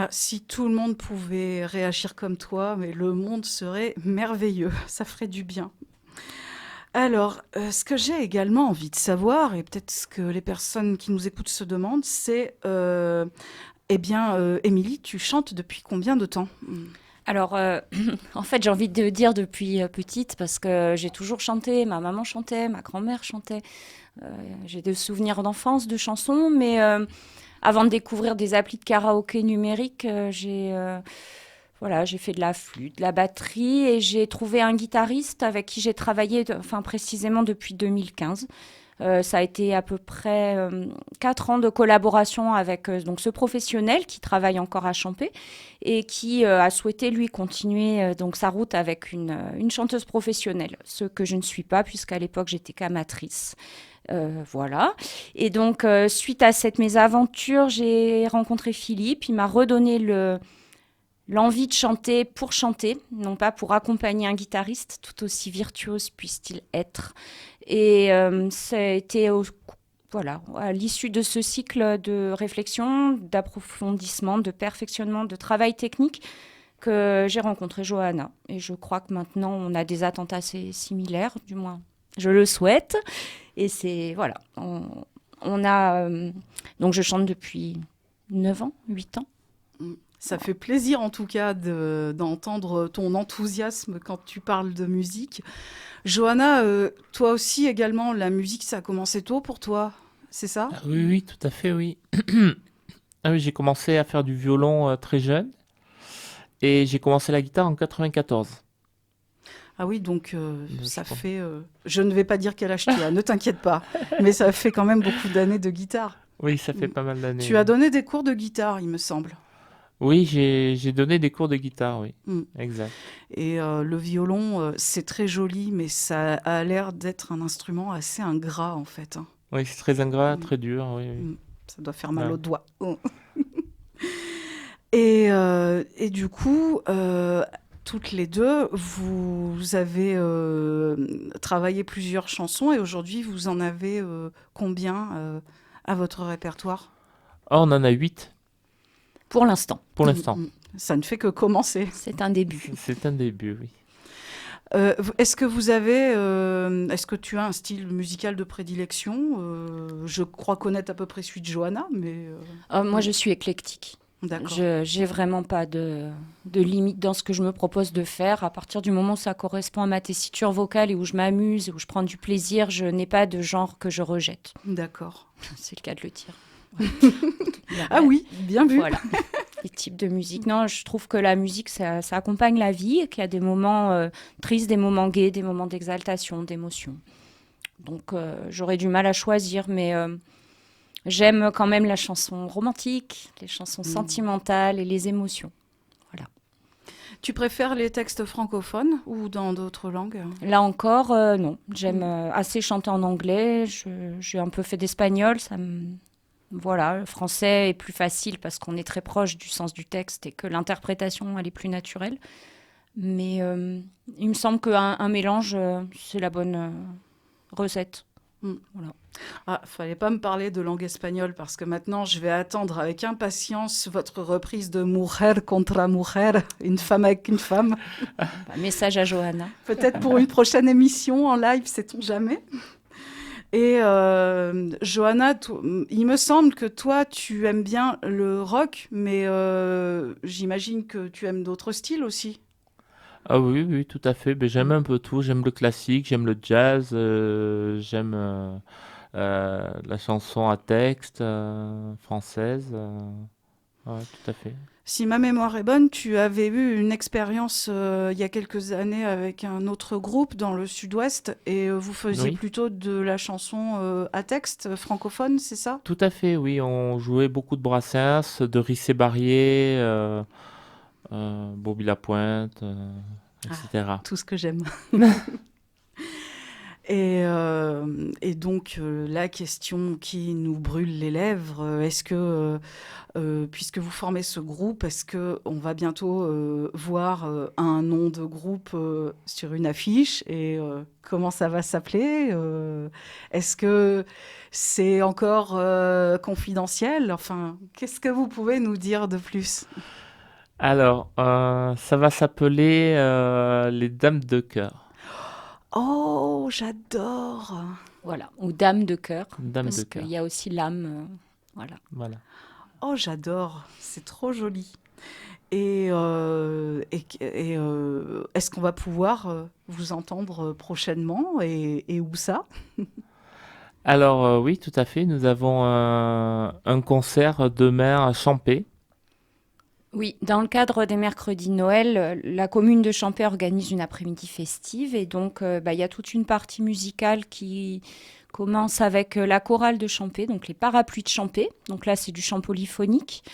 Si tout le monde pouvait réagir comme toi, mais le monde serait merveilleux. Ça ferait du bien. Alors, ce que j'ai également envie de savoir, et peut-être ce que les personnes qui nous écoutent se demandent, c'est, Émilie, tu chantes depuis combien de temps ? Alors, en fait, j'ai envie de dire depuis petite, parce que j'ai toujours chanté, ma maman chantait, ma grand-mère chantait. J'ai des souvenirs d'enfance, de chansons, mais avant de découvrir des applis de karaoké numérique, j'ai Voilà, j'ai fait de la flûte, de la batterie et j'ai trouvé un guitariste avec qui j'ai travaillé, précisément depuis 2015. Ça a été à peu près 4 ans de collaboration avec donc ce professionnel qui travaille encore à Champé et qui a souhaité, lui, continuer donc sa route avec une chanteuse professionnelle, ce que je ne suis pas puisqu'à l'époque, j'étais qu'amatrice. Voilà. Et donc, suite à cette mésaventure, j'ai rencontré Philippe. Il m'a redonné l'envie de chanter pour chanter, non pas pour accompagner un guitariste, tout aussi virtuose puisse-t-il être. Et ça a été à l'issue de ce cycle de réflexion, d'approfondissement, de perfectionnement, de travail technique que j'ai rencontré Johanna. Et je crois que maintenant, on a des attentes assez similaires, du moins, je le souhaite. Et c'est, voilà, on a... donc, je chante depuis 9 ans, 8 ans. Ça fait plaisir en tout cas d'entendre ton enthousiasme quand tu parles de musique. Johanna, toi aussi également, la musique, ça a commencé tôt pour toi, c'est ça ? Oui, tout à fait, oui. Ah oui, j'ai commencé à faire du violon très jeune et j'ai commencé la guitare en 94. Ah oui, donc ça fait... je ne vais pas dire quel âge tu as, ne t'inquiète pas, mais ça fait quand même beaucoup d'années de guitare. Oui, ça fait pas mal d'années. Tu as donné des cours de guitare, il me semble. Oui, j'ai donné des cours de guitare, oui. Exact. Et le violon, c'est très joli, mais ça a l'air d'être un instrument assez ingrat, en fait. Hein. Oui, c'est très ingrat, très dur, oui. Ça doit faire mal aux doigts. Et du coup, toutes les deux, vous avez travaillé plusieurs chansons, et aujourd'hui, vous en avez combien à votre répertoire ? On en a 8. Pour l'instant. Pour l'instant. Ça ne fait que commencer. C'est un début. C'est un début, oui. Est-ce que tu as un style musical de prédilection ? Je crois connaître à peu près celui de Johanna, mais... moi, je suis éclectique. D'accord. J'ai vraiment pas de limite dans ce que je me propose de faire. À partir du moment où ça correspond à ma tessiture vocale et où je m'amuse, où je prends du plaisir, je n'ai pas de genre que je rejette. D'accord. C'est le cas de le dire. Ah oui, bien vu. Voilà, les types de musique. Non, je trouve que la musique, ça accompagne la vie, qu'il y a des moments tristes, des moments gais, des moments d'exaltation, d'émotion. Donc, j'aurais du mal à choisir, mais j'aime quand même la chanson romantique, les chansons sentimentales et les émotions. Voilà. Tu préfères les textes francophones ou dans d'autres langues ? Là encore, non. J'aime assez chanter en anglais. J'ai un peu fait d'espagnol, Voilà, le français est plus facile parce qu'on est très proche du sens du texte et que l'interprétation, elle est plus naturelle. Mais il me semble qu'un mélange, c'est la bonne recette. Voilà. Ah, fallait pas me parler de langue espagnole parce que maintenant, je vais attendre avec impatience votre reprise de Mujer contra Mujer, une femme avec une femme. Message à Johanna. Peut-être pour une prochaine émission en live, sait-on jamais. Et Johanna, il me semble que toi, tu aimes bien le rock, mais j'imagine que tu aimes d'autres styles aussi. Ah oui, tout à fait. Ben, j'aime un peu tout. J'aime le classique, j'aime le jazz, j'aime la chanson à texte française. Ouais, tout à fait. Si ma mémoire est bonne, tu avais eu une expérience il y a quelques années avec un autre groupe dans le Sud-Ouest et vous faisiez plutôt de la chanson à texte francophone, c'est ça ? Tout à fait, oui. On jouait beaucoup de Brassens, de Rissé-Barrier, Bobby Lapointe, etc. Tout ce que j'aime. Et donc, la question qui nous brûle les lèvres, est-ce que, puisque vous formez ce groupe, est-ce qu'on va bientôt voir un nom de groupe sur une affiche et comment ça va s'appeler ? Est-ce que c'est encore confidentiel ? Enfin, qu'est-ce que vous pouvez nous dire de plus ? Alors, ça va s'appeler les Dames de Cœur. Oh, j'adore. Voilà, ou Dame de Cœur. Parce qu'il y a aussi l'âme. Voilà. Oh, j'adore. C'est trop joli. Et est-ce qu'on va pouvoir vous entendre prochainement et où ça ? Alors, oui, tout à fait. Nous avons un concert demain à Champé. Oui, dans le cadre des mercredis de Noël, la commune de Champé organise une après-midi festive et donc il y a toute une partie musicale qui commence avec la chorale de Champé, donc les parapluies de Champé. Donc là, c'est du chant polyphonique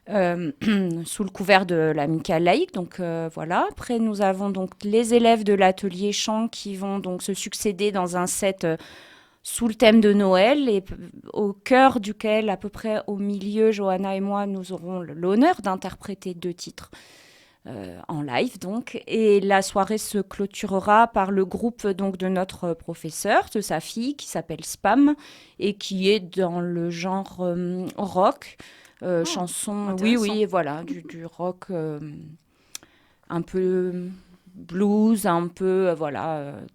sous le couvert de l'amicale laïque. Donc voilà. Après, nous avons donc les élèves de l'atelier chant qui vont donc se succéder dans un set sous le thème de Noël et au cœur duquel, à peu près au milieu, Johanna et moi, nous aurons l'honneur d'interpréter 2 titres en live donc. Et la soirée se clôturera par le groupe donc de notre professeur, de sa fille, qui s'appelle Spam et qui est dans le genre rock, chanson, oui, voilà, du rock un peu blues, un peu,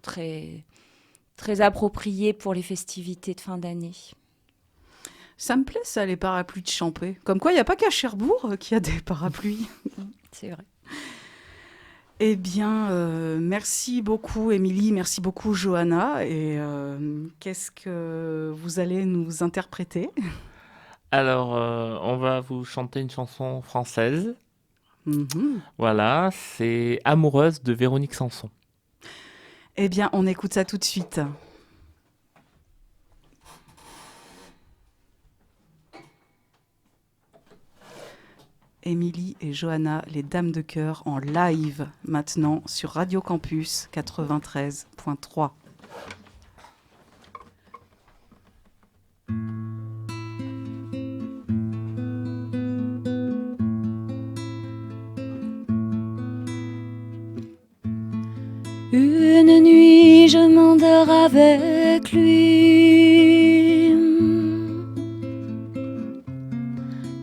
très approprié pour les festivités de fin d'année. Ça me plaît, ça, les parapluies de Champé. Comme quoi, il n'y a pas qu'à Cherbourg qu'il y a des parapluies. C'est vrai. Eh bien, merci beaucoup, Émilie. Merci beaucoup, Johanna. Et qu'est-ce que vous allez nous interpréter ? Alors, on va vous chanter une chanson française. Mm-hmm. Voilà, c'est Amoureuse de Véronique Sanson. Eh bien, on écoute ça tout de suite. Émilie et Johanna, les dames de cœur, en live maintenant sur Radio Campus 93.3. Une nuit, je m'endors avec lui,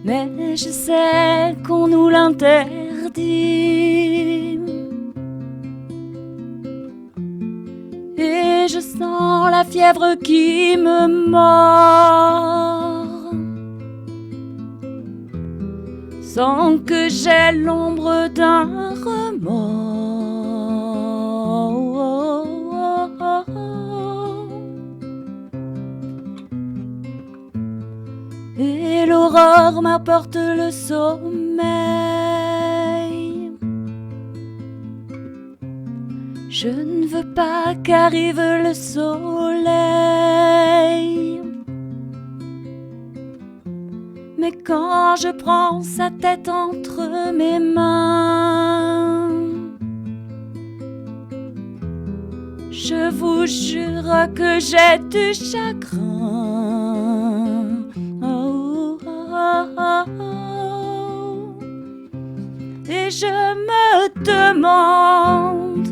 mais je sais qu'on nous l'interdit, et je sens la fièvre qui me mord, sans que j'aie l'ombre d'un remords. Et l'aurore m'apporte le sommeil. Je ne veux pas qu'arrive le soleil, mais quand je prends sa tête entre mes mains, je vous jure que j'ai du chagrin. Oh, oh, oh, oh. Et je me demande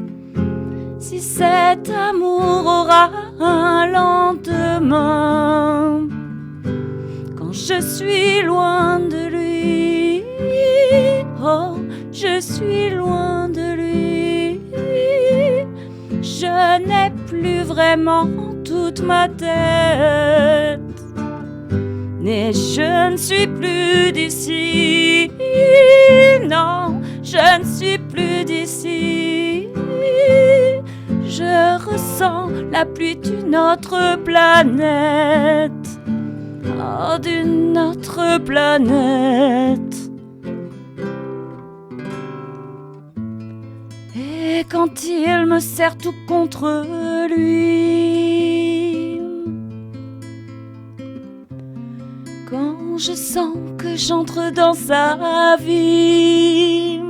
si cet amour aura un lendemain, quand je suis loin de lui. Oh, je suis loin de lui. Je n'ai plus vraiment toute ma tête, et je ne suis plus d'ici. Non, je ne suis plus d'ici. Je ressens la pluie d'une autre planète. Oh, d'une autre planète. Et quand il me serre tout contre lui, quand je sens que j'entre dans sa vie,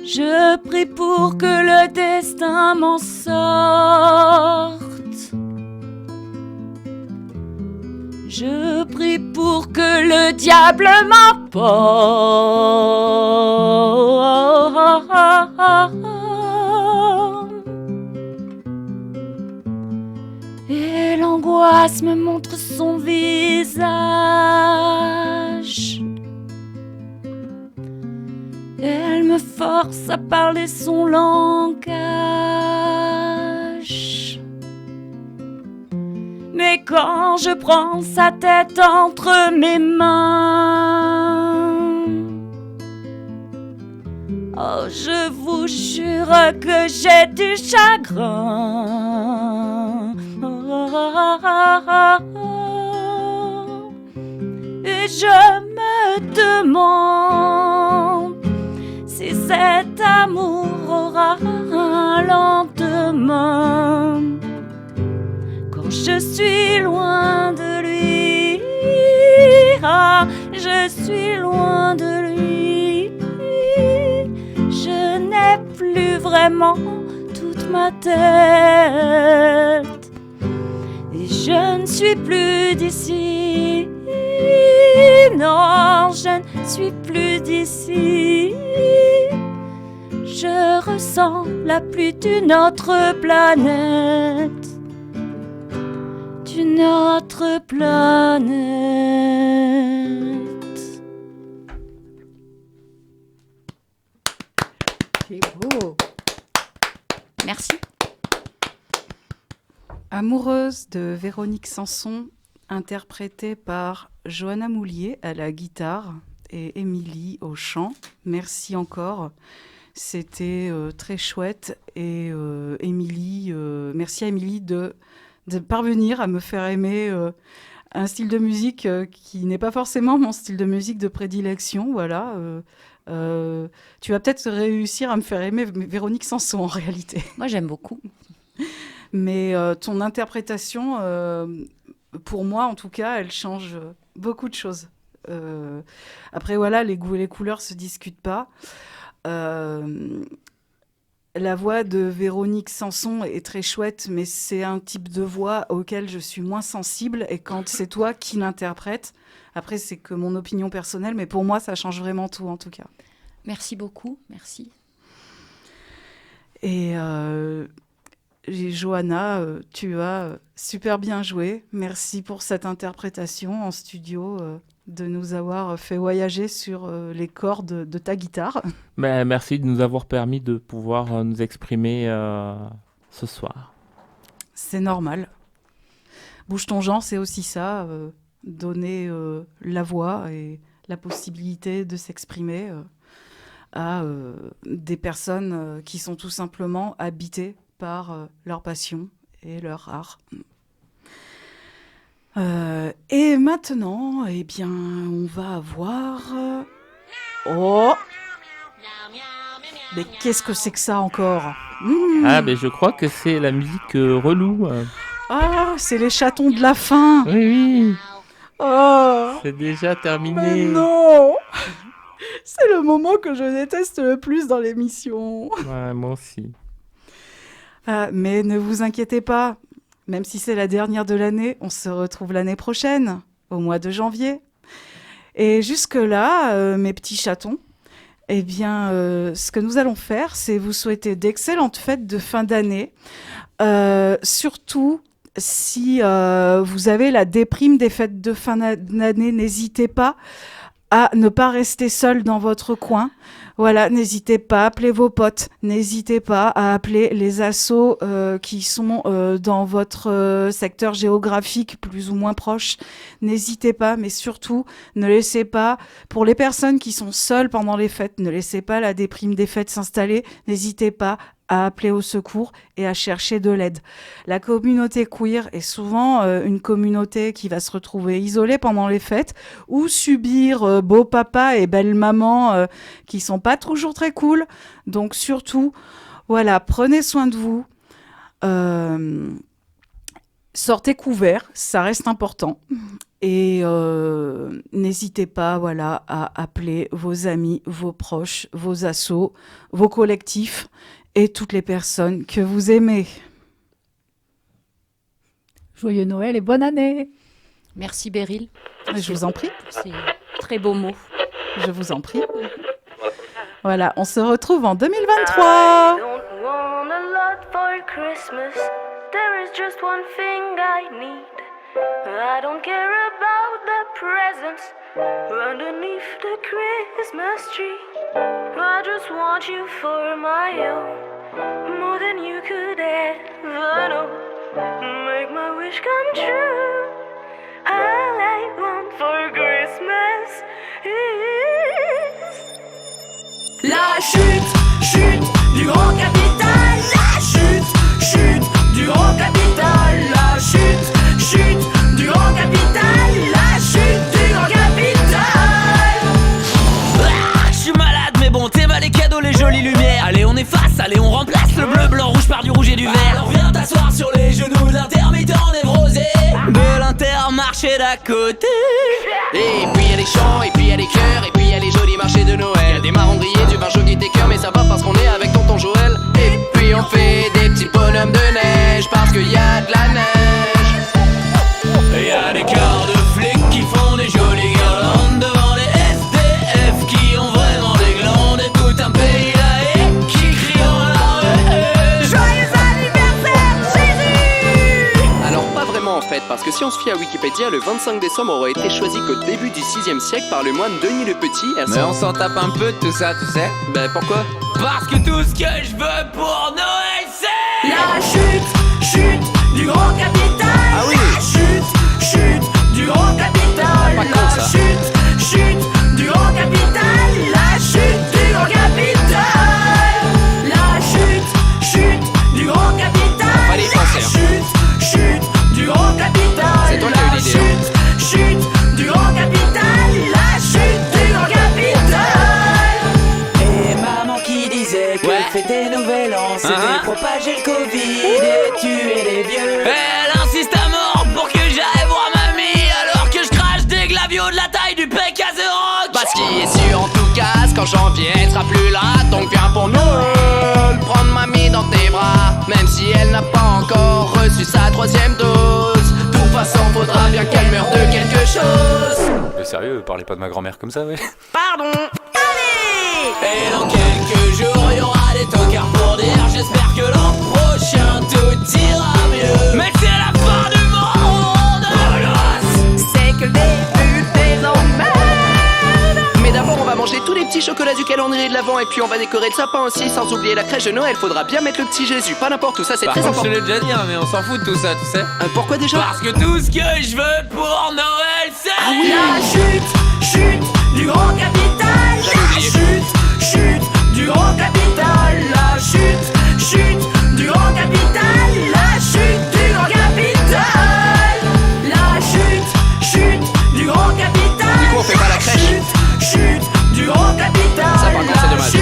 je prie pour que le destin m'en sorte. Je prie pour que le diable m'emporte. Et l'angoisse me montre son visage. Elle me force à parler son langage. Mais quand je prends sa tête entre mes mains, oh, je vous jure que j'ai du chagrin. Oh, oh, oh, oh. Et je me demande si cet amour aura un lendemain. Quand je suis loin de lui, ah, je suis loin de lui, je n'ai plus vraiment toute ma tête. Et je ne suis plus d'ici, non, je ne suis plus d'ici. Je ressens la pluie d'une autre planète, d'une autre planète. C'est beau. Merci. Amoureuse de Véronique Sanson, interprétée par Johanna Moulier à la guitare et Émilie au chant. Merci encore. C'était très chouette. Et Émilie, merci à Émilie de parvenir à me faire aimer un style de musique qui n'est pas forcément mon style de musique de prédilection. Voilà. Tu vas peut-être réussir à me faire aimer Véronique Sanson en réalité. Moi, j'aime beaucoup. Mais ton interprétation, pour moi en tout cas, elle change beaucoup de choses. Après, voilà, les goûts et les couleurs se discutent pas. La voix de Véronique Sanson est très chouette, mais c'est un type de voix auquel je suis moins sensible. Et quand c'est toi qui l'interprètes, après, c'est que mon opinion personnelle, mais pour moi, ça change vraiment tout, en tout cas. Merci beaucoup, merci. Et Johanna, tu as super bien joué. Merci pour cette interprétation en studio, de nous avoir fait voyager sur les cordes de ta guitare. Ben, merci de nous avoir permis de pouvoir nous exprimer ce soir. C'est normal. Bouge ton genre, c'est aussi ça, donner la voix et la possibilité de s'exprimer à des personnes qui sont tout simplement habitées par leur passion et leur art. Et maintenant, eh bien, on va avoir... Oh! Mais qu'est-ce que c'est que ça encore? Ah, mais je crois que c'est la musique relou. Ah, c'est les chatons de la fin. Oui, oui. Oh! C'est déjà terminé. Mais non! C'est le moment que je déteste le plus dans l'émission. Ouais, moi aussi. Mais ne vous inquiétez pas. Même si c'est la dernière de l'année, on se retrouve l'année prochaine, au mois de janvier. Et jusque-là, mes petits chatons, eh bien, ce que nous allons faire, c'est vous souhaiter d'excellentes fêtes de fin d'année. Surtout, si vous avez la déprime des fêtes de fin d'année, n'hésitez pas à ne pas rester seul dans votre coin. Voilà, n'hésitez pas à appeler vos potes, n'hésitez pas à appeler les assos qui sont dans votre secteur géographique plus ou moins proche. N'hésitez pas, mais surtout, ne laissez pas, pour les personnes qui sont seules pendant les fêtes, ne laissez pas la déprime des fêtes s'installer. N'hésitez pas à appeler au secours et à chercher de l'aide. La communauté queer est souvent une communauté qui va se retrouver isolée pendant les fêtes ou subir beau papa et belle maman qui sont pas toujours très cool. Donc surtout, voilà, prenez soin de vous. Sortez couverts, ça reste important. Et n'hésitez pas, voilà, à appeler vos amis, vos proches, vos assos, vos collectifs et toutes les personnes que vous aimez. Joyeux Noël et bonne année. Merci Beryl. Je vous en prie. C'est très beau mot. Je vous en prie. Voilà, on se retrouve en 2023. I don't want a lot for Christmas. There is just one thing I need. I don't care about the presents underneath the Christmas tree. I just want you for my own, more than you could ever know. Make my wish come true. All I want for Christmas is La chute du grand capital. La chute du grand capital. La chute du grand capital. La chute du grand capital. marché d'à côté. Et puis y'a les chants, et puis y'a les chœurs, et puis y'a les jolis marchés de Noël. Y'a des marrons grillés, du vin chaud qui t'écoeure, mais ça va parce qu'on est avec tonton Joël. Et puis on fait des petits bonhommes de neige parce qu'il y a de la neige. Et y'a des cœurs de flics qui font des jolies guirlandes devant les SDF qui ont vraiment des glandes. Et tout un pays là et qui crie en la joyeux anniversaire Jésus. Alors pas vraiment en fait, parce que si on se fie à Wikipédia, le 25 décembre aurait été choisi qu'au début du 6e siècle par le moine Denis le Petit. Mais on s'en tape un peu de tout ça, tu sais. Ben pourquoi? Parce que tout ce que je veux pour Noël c'est la chute du grand capital. Ah oui. La chute du grand capital. Pas con, ça. La chute du grand capital. La chute du grand capital. La chute du grand capital. Fallait y penser, La chute du grand capital. C'est toi qui as eu l'idée, hein. La chute du grand capital. La chute du grand capital. Et maman qui disait que fêter Nouvel An c'était propager le Covid et tuer les vieux. Elle insiste à mort pour que j'aille voir mamie alors que je crache des glavios de la taille du pec à The Rock. Bah ce qui est sûr en tout cas, c'est qu'en janvier elle sera plus là. Donc viens pour Noël, prendre mamie dans tes bras. Même si elle n'a pas encore reçu sa 3e dose. De toute façon faudra bien qu'elle meure de quelque chose. Mais sérieux, parlez pas de ma grand-mère comme ça, ouais. Pardon. Et dans quelques jours y'aura des tocards pour dire j'espère que l'an prochain tout ira mieux. Mais c'est la fin du monde. C'est que le début des emmerdes. Mais d'abord on va manger tous les petits chocolats du calendrier de l'Avent. Et puis on va décorer le sapin aussi, sans oublier la crèche de Noël. Faudra bien mettre le petit Jésus, pas n'importe où, ça c'est très important. Je l'ai déjà dit, hein, mais on s'en fout de tout ça, tu sais. Pourquoi déjà? Parce que tout ce que je veux pour Noël c'est La chute du grand capital. La chute du grand capital. La chute du grand capital. La chute du grand capital. La chute du grand capital. Du coup on fait pas la crèche. Chute du grand capital. Ça par contre c'est dommage.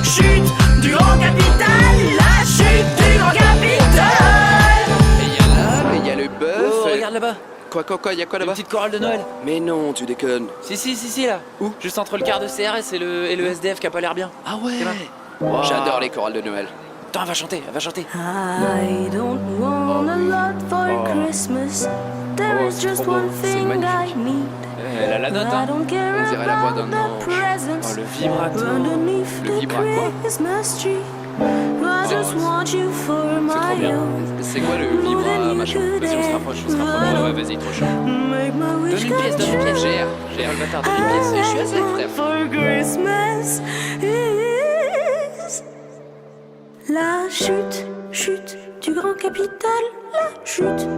Chute du grand capital. La chute du grand capital. Et y'a là, mais y'a le bœuf. Oh, regarde là-bas. Quoi, y'a quoi là-bas? Une petite chorale de Noël. Mais non, tu déconnes. Si là. Où? Juste entre le quart de CRS et le SDF qui a pas l'air bien. Ah ouais. Wow. J'adore les chorales de Noël. Attends, elle va chanter. I don't want a lot for Christmas. There is just one thing I need. Elle a la note, hein. I don't care On dirait la voix d'un about the presents le vibrato. underneath Le the vibrato. Christmas tree. I just want you for my own. C'est quoi le vibra machin? Vas-y, on se rapproche. Ouais, vas-y, trop chaud. Make my wish Donne une pièce. GR le bâtard, donne une pièce. Je suis assez frère. for Christmas is la chute du grand capital. La chute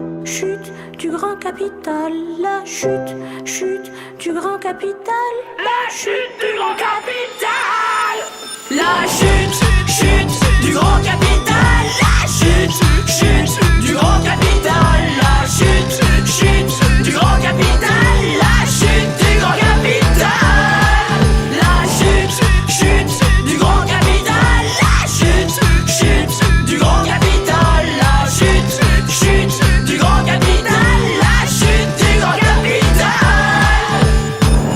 du grand capital. La chute du grand capital. La chute du grand capital. La chute du grand capital. La chute du grand capital. La chute du grand capital. La chute du grand capital. La chute du grand capital. La chute du grand capital. La chute du grand capital. La chute du grand capital.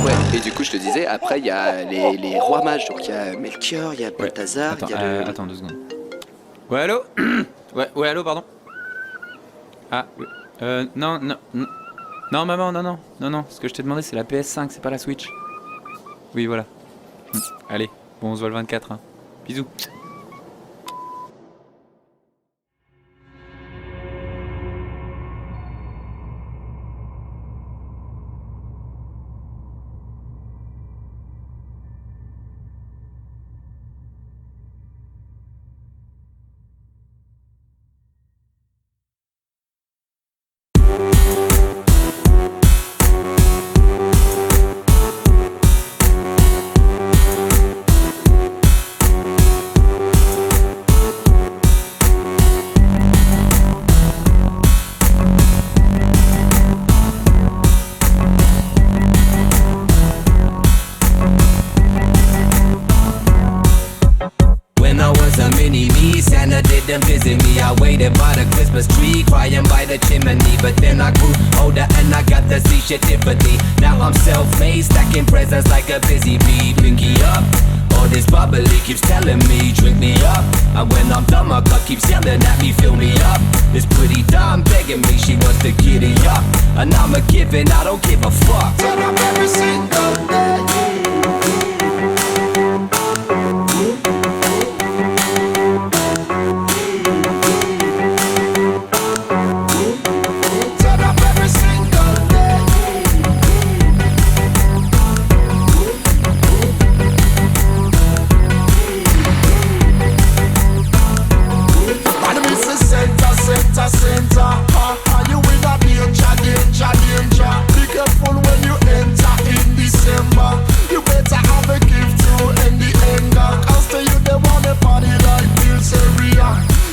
Ouais, et du coup, je te disais, après, il y a les rois mages. Donc, il y a Melchior, il y a Balthazar, il y a le... Attends 2 secondes. Ouais, allô. Ouais, allô, pardon. Ah, oui. Non, maman, non. Ce que je t'ai demandé, c'est la PS5, c'est pas la Switch. Oui, voilà. Allez, bon, on se voit le 24. Hein. Bisous. them visit me. I waited by the Christmas tree, crying by the chimney. But then I grew older and I got to see shit differently. Now I'm self-made, stacking presents like a busy bee. Pinky up, all this bubbly keeps telling me, drink me up. And when I'm done, my cup keeps yelling at me, fill me up. This pretty dime begging me, she wants to giddy up. And I'm a giving, I don't give a fuck. Turn up every single day. You will not be danger. Be careful when you enter in December. You better have a gift to end the anger. Cause to you they want a party like Bilzeria.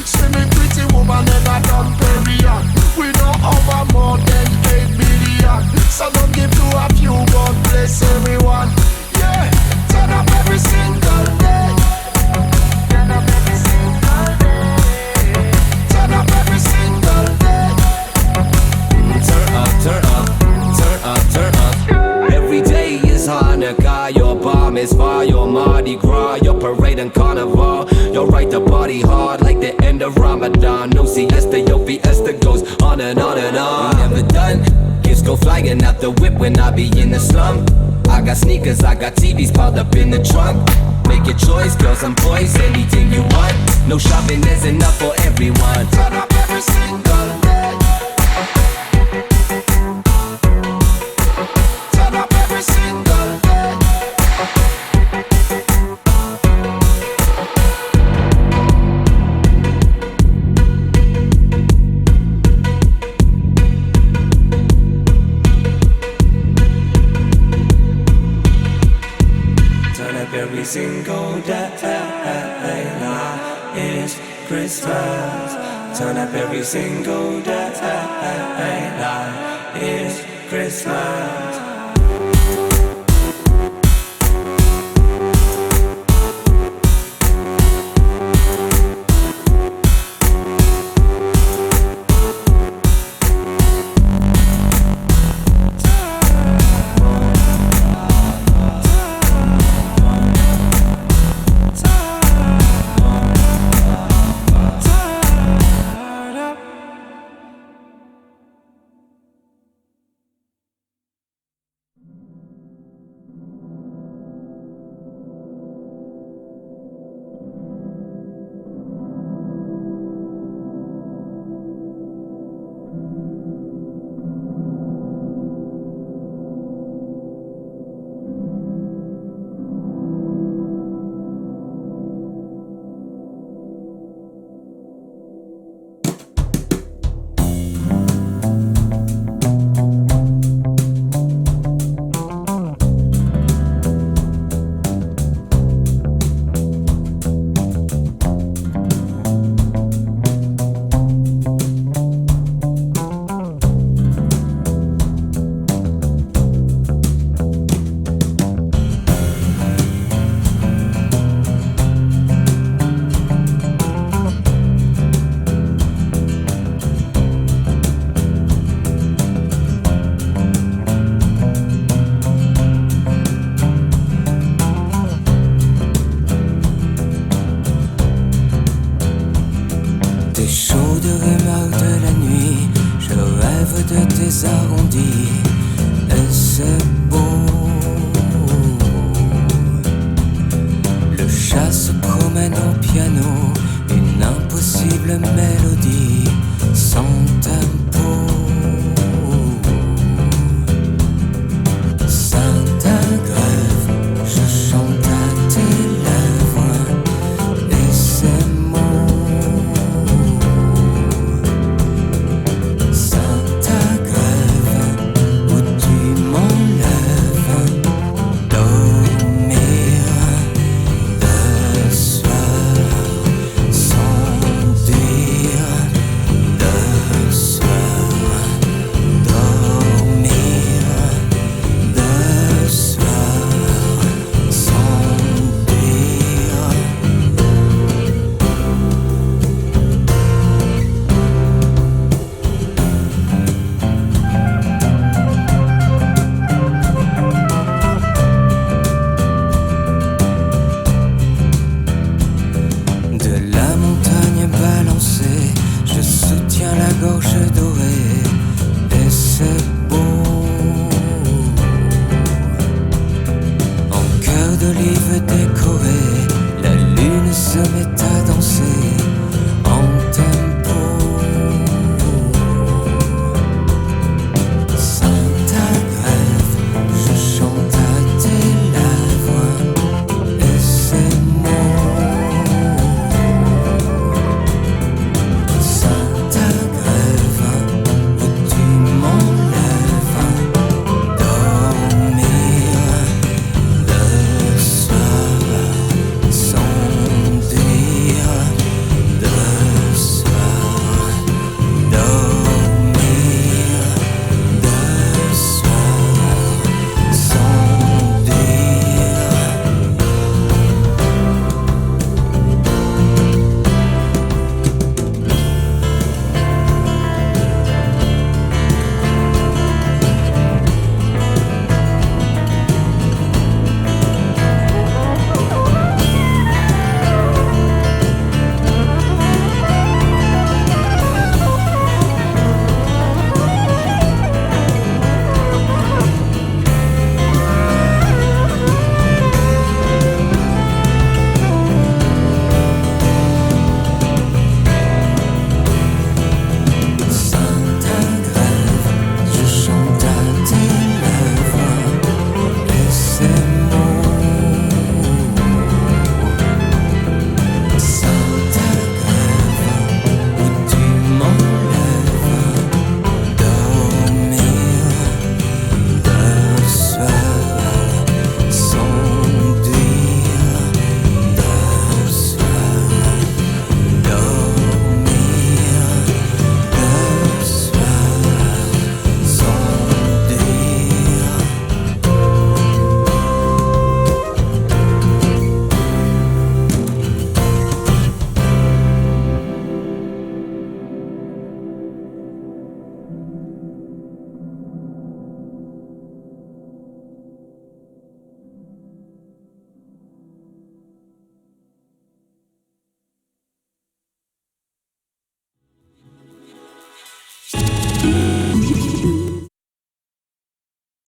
Swimming pretty woman and a done period. We know over more than 8 million. So don't give to a few, God bless everyone. Yeah, turn up every single day. Turn up every single day. Turn up every single day. Turn up, turn up, turn up, turn up. Every day is Hanukkah, your bomb is fire, your Mardi Gras, your parade and carnival. You'll write the party hard like the end of Ramadan. No siesta, your fiesta goes on and on and on. Never done, gifts go flying out the whip when I be in the slum. I got sneakers, I got TVs piled up in the trunk. Make your choice, girls and boys, anything you want. No shopping, there's enough for everyone. Turn up every single day. Turn up every single day. Turn up every single day. It's Christmas. Turn up every single day. It's Christmas.